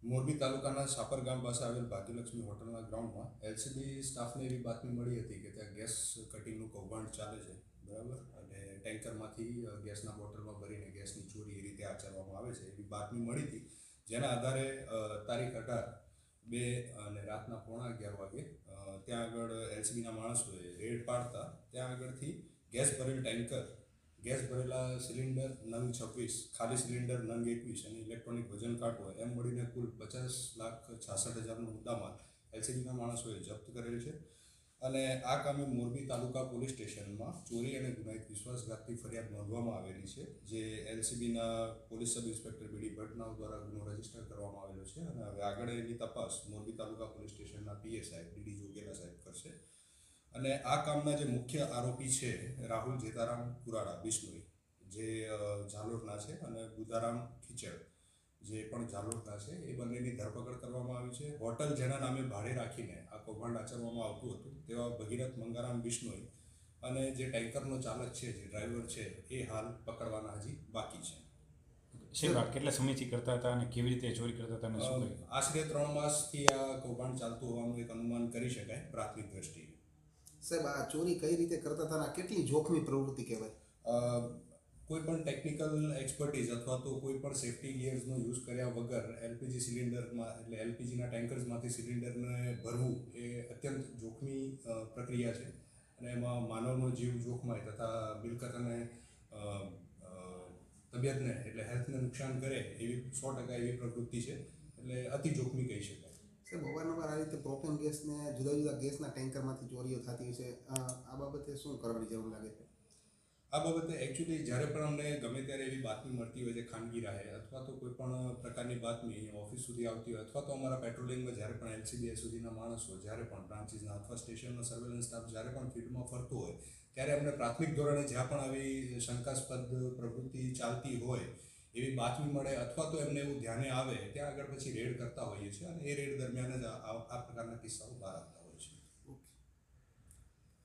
મોરબી તાલુકાના સાપર ગામ પાસે આવેલ ભાગ્યલક્ષ્મી હોટલના ગ્રાઉન્ડમાં એલસીબી સ્ટાફને એવી બાતમી મળી હતી કે ત્યાં ગેસ કટિંગનું કૌભાંડ ચાલે છે, બરાબર, અને ટેન્કરમાંથી ગેસના બોટલમાં ભરીને ગેસની ચોરી એ રીતે આચરવામાં આવે છે એવી બાતમી મળી હતી. જેના આધારે તારીખ 18/2 અને રાતના 11:15 વાગે ત્યાં આગળ એલસીબીના માણસોએ રેડ પાડતા ત્યાં આગળથી ગેસ ભરેલ ટેન્કર, ગેસ ભરેલા સિલિન્ડર નંગ 26, ખાલી સિલિન્ડર નંગ 21 અને ઇલેક્ટ્રોનિક વજન કાંટો એમ મળીને કુલ 50,66,000નો મુદ્દામાલ એલસીબીના માણસોએ જપ્ત કરેલ છે. અને આ કામે મોરબી તાલુકા પોલીસ સ્ટેશનમાં ચોરી અને ગુનાહિત વિશ્વાસઘાતની ફરિયાદ નોંધવામાં આવેલી છે, જે એલસીબીના પોલીસ સબ ઇન્સ્પેક્ટર બીડી ભટનાવ દ્વારા ગુનો રજીસ્ટર કરવામાં આવેલો છે. અને હવે આગળ એની તપાસ મોરબી તાલુકા પોલીસ સ્ટેશનના પીએસઆઈ ડીડી જોગેલા સાહેબ કરશે. અને આ કામના જે મુખ્ય આરોપી છે રાહુલ જેતારામ કુરાડા બિશ્નોઈ, જે ઝાલોરના છે, અને બુધારામ ખીચડ, જે પણ ઝાલોરના છે, એ બંનેની ધરપકડ કરવામાં આવી છે. હોટલ જેના નામે ભાડે રાખીને આ કૌભાંડ આચરવામાં આવતું હતું તેવા ભગીરથ મંગારામ બિશ્નોઈ અને જે ટેન્કરનો ચાલક છે, જે ડ્રાઈવર છે, એ હાલ પકડવાના હજી બાકી છે. કેટલા સમયથી કરતા હતા અને કેવી રીતે ચોરી કરતા હતા અને શું કર્યું? આશરે 3 માસથી આ કૌભાંડ ચાલતું હોવાનું એક અનુમાન કરી શકાય પ્રાથમિક દ્રષ્ટિએ. સાહેબ, આ ચોરી કઈ રીતે કરતા હતા અને કેટલી જોખમી પ્રવૃત્તિ કહેવાય? કોઈ પણ ટેકનિકલ એક્સપર્ટીઝ અથવા તો કોઈ પણ સેફ્ટી ગિયર્સનો યુઝ કર્યા વગર એલપીજી સિલિન્ડરમાં, એટલે એલપીજીના ટેન્કર્સમાંથી સિલિન્ડરને ભરવું એ અત્યંત જોખમી પ્રક્રિયા છે. અને એમાં માનવનો જીવ જોખમાય તથા મિલકત અને તબિયતને, એટલે હેલ્થને નુકસાન કરે એવી 100% એવી પ્રવૃત્તિ છે, એટલે અતિ જોખમી કહી શકાય. સાહેબ, અવારનવાર આ રીતે પ્રોપેન ગેસને જુદા જુદા ગેસના ટેન્કરમાંથી ચોરીઓ થતી છે, આ બાબતે શું કરવાની જરૂર લાગે છે? આ બાબતે એકચ્યુઅલી જ્યારે પણ અમને ગમે ત્યારે એવી બાતમી મળતી હોય છે ખાનગી રાહે, અથવા તો કોઈ પણ પ્રકારની બાતમી ઓફિસ સુધી આવતી હોય, અથવા તો અમારા પેટ્રોલિંગમાં જ્યારે પણ એલસીબી સુધીના માણસો, જ્યારે પણ બ્રાન્ચીસના અથવા સ્ટેશનનો સર્વેલન્સ સ્ટાફ જ્યારે પણ ફિલ્ડમાં ફરતો હોય, ત્યારે અમને પ્રાથમિક ધોરણે જ્યાં પણ આવી શંકાસ્પદ પ્રવૃત્તિ ચાલતી હોય એવી બાતમી મળે અથવા તો એમને એવું ધ્યાને આવે, ત્યાં આગળ પછી રેડ કરતા હોઈએ છીએ. અને એ રેડ દરમિયાન જ આ પ્રકારના કિસ્સાઓ બહાર આવતા